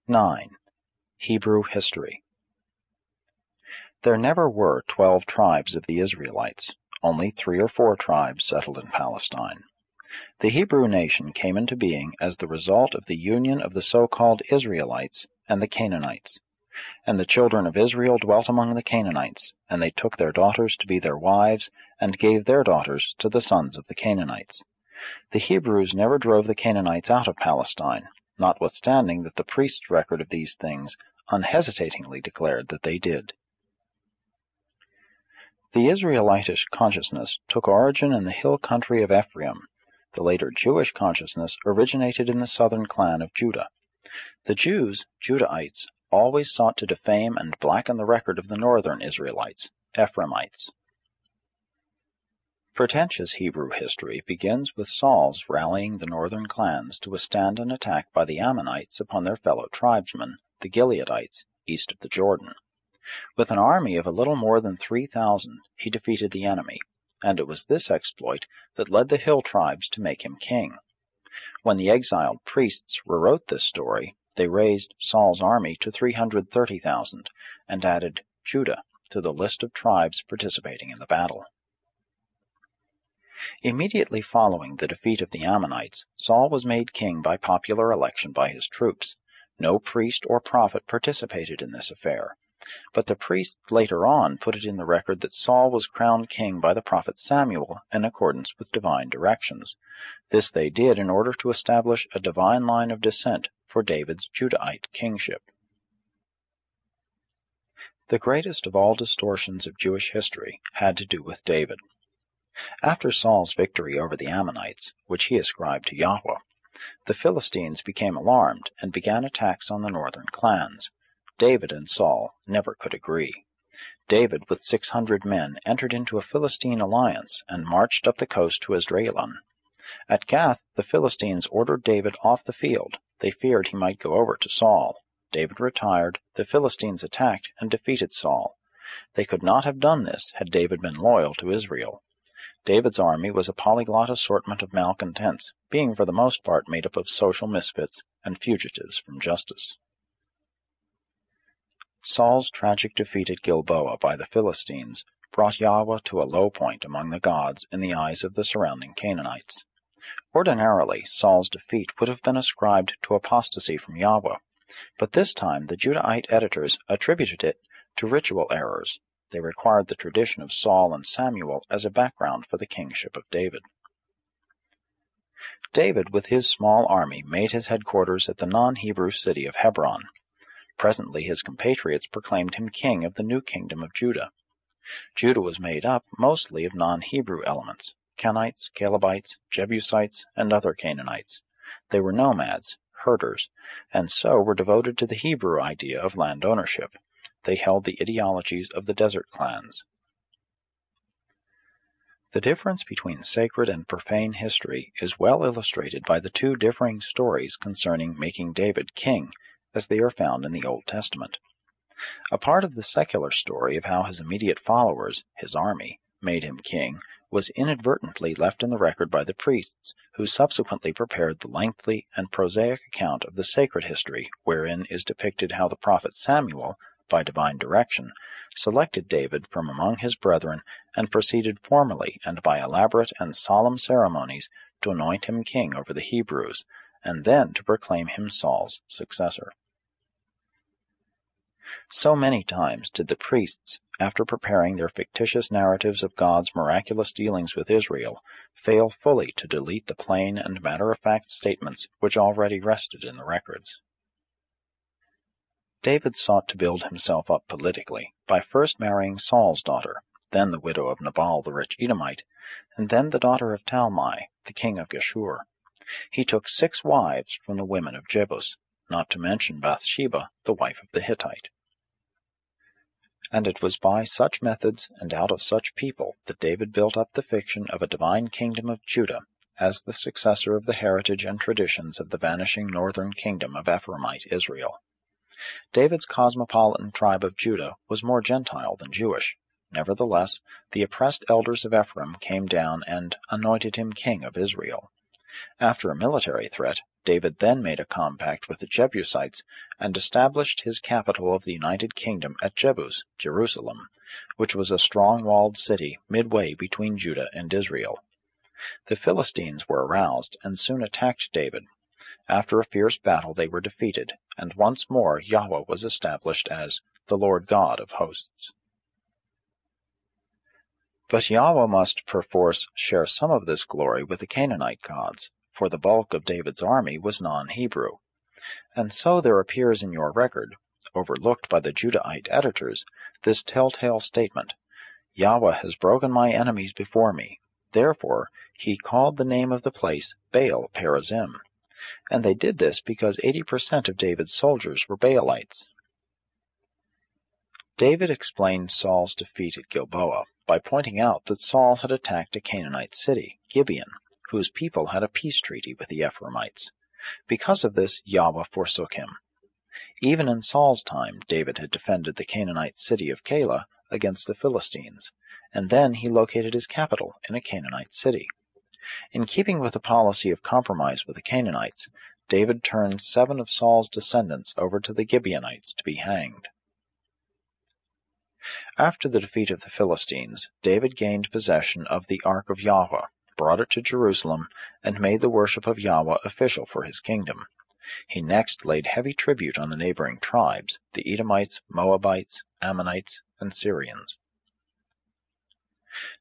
9. Hebrew History. There never were 12 tribes of the Israelites. Only 3 or 4 tribes settled in Palestine. The Hebrew nation came into being as the result of the union of the so-called Israelites and the Canaanites. And the children of Israel dwelt among the Canaanites, and they took their daughters to be their wives, and gave their daughters to the sons of the Canaanites. The Hebrews never drove the Canaanites out of Palestine, notwithstanding that the priest's record of these things unhesitatingly declared that they did. The Israelitish consciousness took origin in the hill country of Ephraim. The later Jewish consciousness originated in the southern clan of Judah. The Jews, Judahites, always sought to defame and blacken the record of the northern Israelites, Ephraimites. Pretentious Hebrew history begins with Saul's rallying the northern clans to withstand an attack by the Ammonites upon their fellow tribesmen, the Gileadites, east of the Jordan. With an army of a little more than 3,000, he defeated the enemy, and it was this exploit that led the hill tribes to make him king. When the exiled priests rewrote this story, they raised Saul's army to 330,000 and added Judah to the list of tribes participating in the battle. Immediately following the defeat of the Ammonites, Saul was made king by popular election by his troops. No priest or prophet participated in this affair, but the priests later on put it in the record that Saul was crowned king by the prophet Samuel in accordance with divine directions. This they did in order to establish a divine line of descent for David's Judahite kingship. The greatest of all distortions of Jewish history had to do with David. After Saul's victory over the Ammonites, which he ascribed to Yahweh, the Philistines became alarmed and began attacks on the northern clans. David and Saul never could agree. David, with 600 men, entered into a Philistine alliance and marched up the coast to Esdraelon. At Gath, the Philistines ordered David off the field. They feared he might go over to Saul. David retired, the Philistines attacked and defeated Saul. They could not have done this had David been loyal to Israel. David's army was a polyglot assortment of malcontents, being for the most part made up of social misfits and fugitives from justice. Saul's tragic defeat at Gilboa by the Philistines brought Yahweh to a low point among the gods in the eyes of the surrounding Canaanites. Ordinarily, Saul's defeat would have been ascribed to apostasy from Yahweh, but this time the Judahite editors attributed it to ritual errors. They required the tradition of Saul and Samuel as a background for the kingship of David. David, with his small army, made his headquarters at the non-Hebrew city of Hebron. Presently his compatriots proclaimed him king of the new kingdom of Judah. Judah was made up mostly of non-Hebrew elements, Kenites, Calebites, Jebusites, and other Canaanites. They were nomads, herders, and so were devoted to the Hebrew idea of land ownership. They held the ideologies of the desert clans. The difference between sacred and profane history is well illustrated by the 2 differing stories concerning making David king, as they are found in the Old Testament. A part of the secular story of how his immediate followers, his army, made him king was inadvertently left in the record by the priests, who subsequently prepared the lengthy and prosaic account of the sacred history, wherein is depicted how the prophet Samuel, by divine direction, selected David from among his brethren and proceeded formally and by elaborate and solemn ceremonies to anoint him king over the Hebrews, and then to proclaim him Saul's successor. So many times did the priests, after preparing their fictitious narratives of God's miraculous dealings with Israel, fail fully to delete the plain and matter-of-fact statements which already rested in the records. David sought to build himself up politically by first marrying Saul's daughter, then the widow of Nabal the rich Edomite, and then the daughter of Talmai, the king of Geshur. He took 6 wives from the women of Jebus, not to mention Bathsheba, the wife of the Hittite. And it was by such methods and out of such people that David built up the fiction of a divine kingdom of Judah as the successor of the heritage and traditions of the vanishing northern kingdom of Ephraimite Israel. David's cosmopolitan tribe of Judah was more Gentile than Jewish. Nevertheless, the oppressed elders of Ephraim came down and anointed him king of Israel. After a military threat, David then made a compact with the Jebusites and established his capital of the United Kingdom at Jebus, Jerusalem, which was a strong-walled city midway between Judah and Israel. The Philistines were aroused and soon attacked David. After a fierce battle they were defeated, and once more Yahweh was established as the Lord God of hosts. But Yahweh must perforce share some of this glory with the Canaanite gods, for the bulk of David's army was non-Hebrew. And so there appears in your record, overlooked by the Judahite editors, this telltale statement, Yahweh has broken my enemies before me. Therefore he called the name of the place Baal Perazim. And they did this because 80% of David's soldiers were Baalites. David explained Saul's defeat at Gilboa by pointing out that Saul had attacked a Canaanite city, Gibeon, whose people had a peace treaty with the Ephraimites. Because of this, Yahweh forsook him. Even in Saul's time, David had defended the Canaanite city of Keilah against the Philistines, and then he located his capital in a Canaanite city. In keeping with the policy of compromise with the Canaanites, David turned 7 of Saul's descendants over to the Gibeonites to be hanged. After the defeat of the Philistines, David gained possession of the Ark of Yahweh, brought it to Jerusalem, and made the worship of Yahweh official for his kingdom. He next laid heavy tribute on the neighboring tribes, the Edomites, Moabites, Ammonites, and Syrians.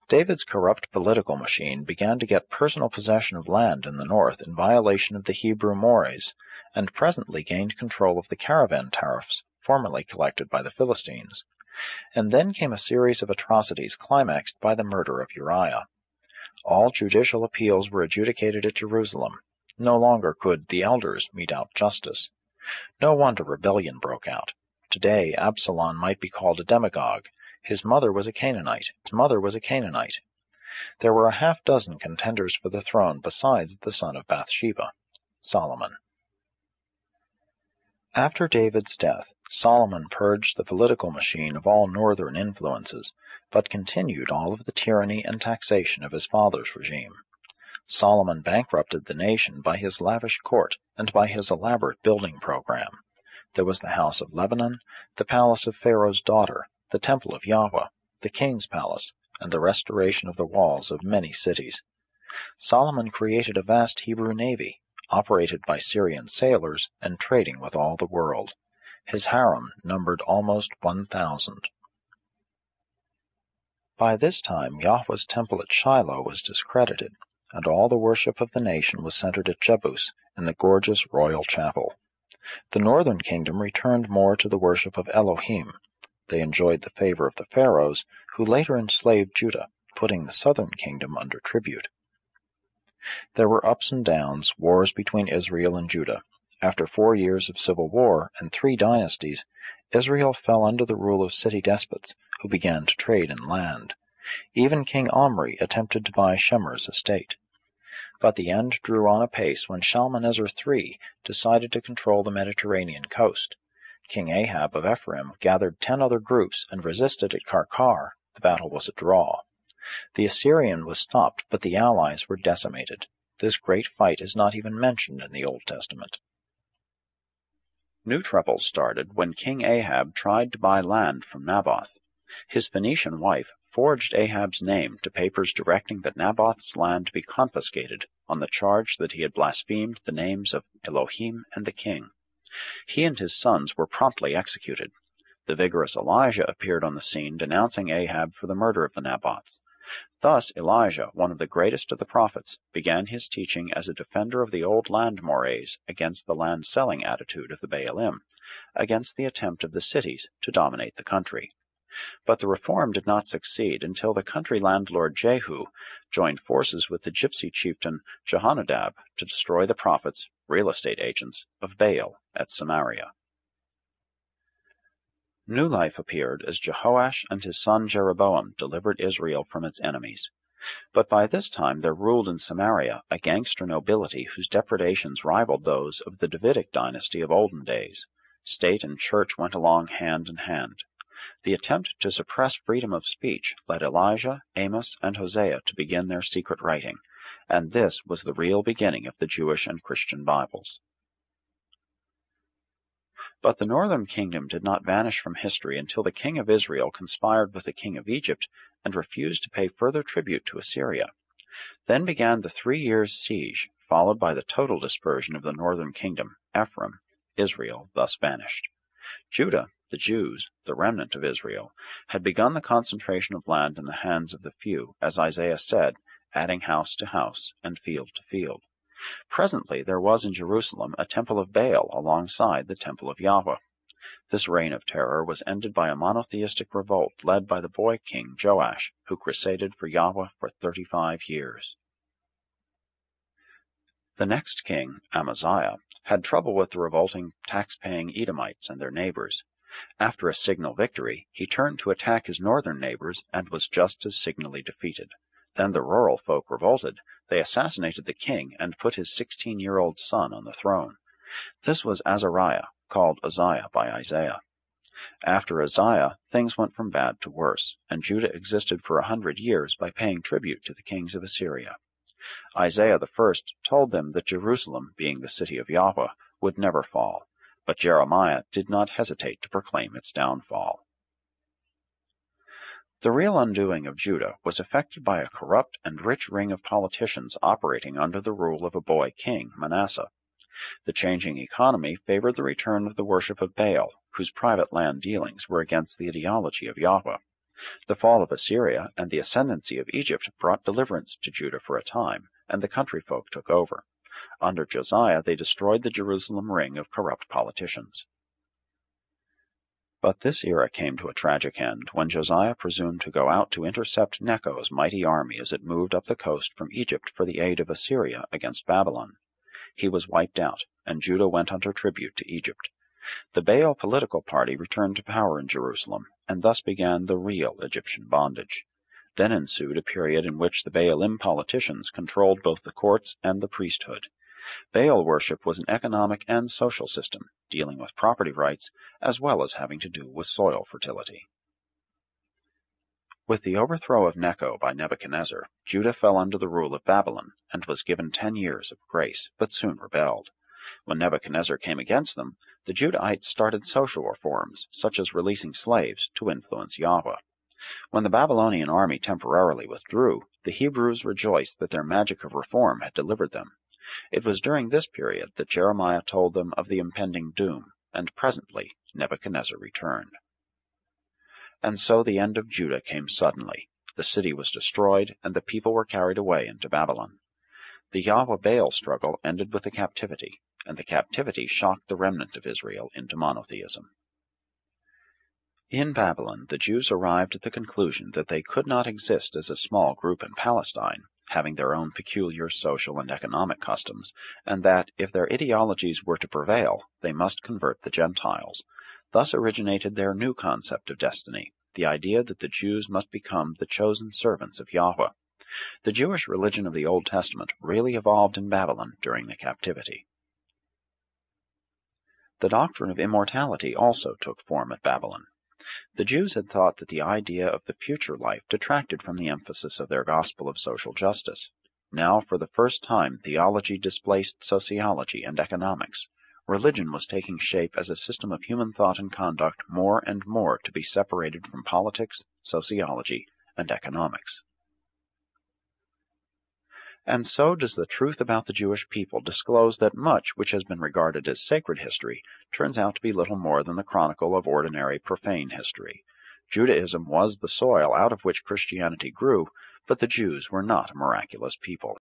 David's corrupt political machine began to get personal possession of land in the north in violation of the Hebrew mores, and presently gained control of the caravan tariffs formerly collected by the Philistines. And then came a series of atrocities climaxed by the murder of Uriah. All judicial appeals were adjudicated at Jerusalem. No longer could the elders mete out justice. No wonder rebellion broke out. Today Absalom might be called a demagogue. His mother was a Canaanite. There were a half-dozen contenders for the throne besides the son of Bathsheba, Solomon. After David's death, Solomon purged the political machine of all northern influences, but continued all of the tyranny and taxation of his father's regime. Solomon bankrupted the nation by his lavish court and by his elaborate building program. There was the House of Lebanon, the palace of Pharaoh's daughter, the Temple of Yahweh, the King's Palace, and the restoration of the walls of many cities. Solomon created a vast Hebrew navy, operated by Syrian sailors and trading with all the world. His harem numbered almost 1,000. By this time Yahweh's temple at Shiloh was discredited, and all the worship of the nation was centered at Jebus in the gorgeous royal chapel. The northern kingdom returned more to the worship of Elohim. They enjoyed the favor of the pharaohs, who later enslaved Judah, putting the southern kingdom under tribute. There were ups and downs, wars between Israel and Judah. After 4 years of civil war and 3 dynasties, Israel fell under the rule of city despots, who began to trade in land. Even King Omri attempted to buy Shemer's estate. But the end drew on apace when Shalmaneser III decided to control the Mediterranean coast. King Ahab of Ephraim gathered 10 other groups and resisted at Karkar. The battle was a draw. The Assyrian was stopped, but the allies were decimated. This great fight is not even mentioned in the Old Testament. New troubles started when King Ahab tried to buy land from Naboth. His Phoenician wife forged Ahab's name to papers directing that Naboth's land be confiscated on the charge that he had blasphemed the names of Elohim and the king. He and his sons were promptly executed. The vigorous Elijah appeared on the scene denouncing Ahab for the murder of the Naboths. Thus Elijah, one of the greatest of the prophets, began his teaching as a defender of the old land mores against the land-selling attitude of the Baalim, against the attempt of the cities to dominate the country. But the reform did not succeed until the country landlord Jehu joined forces with the gypsy chieftain Jehonadab to destroy the prophets, real estate agents, of Baal at Samaria. New life appeared as Jehoash and his son Jeroboam delivered Israel from its enemies. But by this time there ruled in Samaria a gangster nobility whose depredations rivaled those of the Davidic dynasty of olden days. State and church went along hand in hand. The attempt to suppress freedom of speech led Elijah, Amos, and Hosea to begin their secret writing, and this was the real beginning of the Jewish and Christian Bibles. But the northern kingdom did not vanish from history until the king of Israel conspired with the king of Egypt and refused to pay further tribute to Assyria. Then began the 3 years' siege, followed by the total dispersion of the northern kingdom, Ephraim. Israel thus vanished. Judah, the Jews, the remnant of Israel, had begun the concentration of land in the hands of the few, as Isaiah said, adding house to house and field to field. Presently there was in Jerusalem a temple of Baal alongside the temple of Yahweh. This reign of terror was ended by a monotheistic revolt led by the boy king Joash, who crusaded for Yahweh for 35 years. The next king, Amaziah, had trouble with the revolting tax-paying Edomites and their neighbors. After a signal victory, he turned to attack his northern neighbors and was just as signally defeated. Then the rural folk revolted. They assassinated the king and put his 16-year-old son on the throne. This was Azariah, called Uzziah by Isaiah. After Uzziah, things went from bad to worse, and Judah existed for 100 years by paying tribute to the kings of Assyria. Isaiah the first told them that Jerusalem, being the city of Yahweh, would never fall, but Jeremiah did not hesitate to proclaim its downfall. The real undoing of Judah was effected by a corrupt and rich ring of politicians operating under the rule of a boy king, Manasseh. The changing economy favored the return of the worship of Baal, whose private land dealings were against the ideology of Yahweh. The fall of Assyria and the ascendancy of Egypt brought deliverance to Judah for a time, and the country folk took over. Under Josiah they destroyed the Jerusalem ring of corrupt politicians. But this era came to a tragic end when Josiah presumed to go out to intercept Necho's mighty army as it moved up the coast from Egypt for the aid of Assyria against Babylon. He was wiped out, and Judah went under tribute to Egypt. The Baal political party returned to power in Jerusalem, and thus began the real Egyptian bondage. Then ensued a period in which the Baalim politicians controlled both the courts and the priesthood. Baal worship was an economic and social system, dealing with property rights as well as having to do with soil fertility. With the overthrow of Necho by Nebuchadnezzar, Judah fell under the rule of Babylon and was given 10 years of grace, but soon rebelled. When Nebuchadnezzar came against them, the Judahites started social reforms, such as releasing slaves, to influence Yahweh. When the Babylonian army temporarily withdrew, the Hebrews rejoiced that their magic of reform had delivered them. It was during this period that Jeremiah told them of the impending doom, and presently Nebuchadnezzar returned. And so the end of Judah came suddenly. The city was destroyed, and the people were carried away into Babylon. The Yahweh-Baal struggle ended with the captivity, and the captivity shocked the remnant of Israel into monotheism. In Babylon, the Jews arrived at the conclusion that they could not exist as a small group in Palestine, having their own peculiar social and economic customs, and that, if their ideologies were to prevail, they must convert the Gentiles. Thus originated their new concept of destiny, the idea that the Jews must become the chosen servants of Yahweh. The Jewish religion of the Old Testament really evolved in Babylon during the captivity. The doctrine of immortality also took form at Babylon. The Jews had thought that the idea of the future life detracted from the emphasis of their gospel of social justice. Now, for the first time, theology displaced sociology and economics. Religion was taking shape as a system of human thought and conduct more and more to be separated from politics, sociology, and economics. And so does the truth about the Jewish people disclose that much which has been regarded as sacred history turns out to be little more than the chronicle of ordinary profane history. Judaism was the soil out of which Christianity grew, but the Jews were not a miraculous people.